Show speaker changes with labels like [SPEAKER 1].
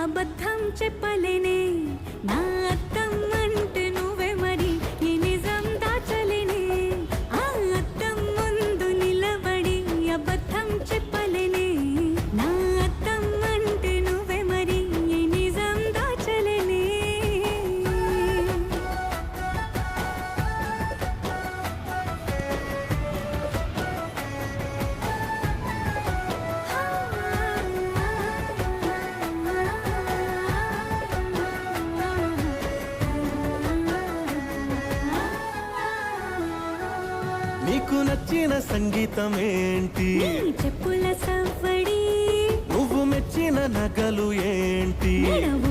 [SPEAKER 1] అబద్ధం చెప్పలేనే నా అద్దం అంటే నువ్వే మరి ఈ నిజం దాచలేనే ఆ అద్దం ముందు నిలబడి అబద్ధం చెప్పలేనే నా అద్దం అంటే నువ్వే మరి ఈ నిజం దాచలేనే
[SPEAKER 2] నీకు నచ్చిన సంగీతం ఏంటి
[SPEAKER 1] నీ చెప్పుల సవ్వడి
[SPEAKER 2] నువ్వు మెచ్చిన నగలు ఏంటి
[SPEAKER 1] నడవు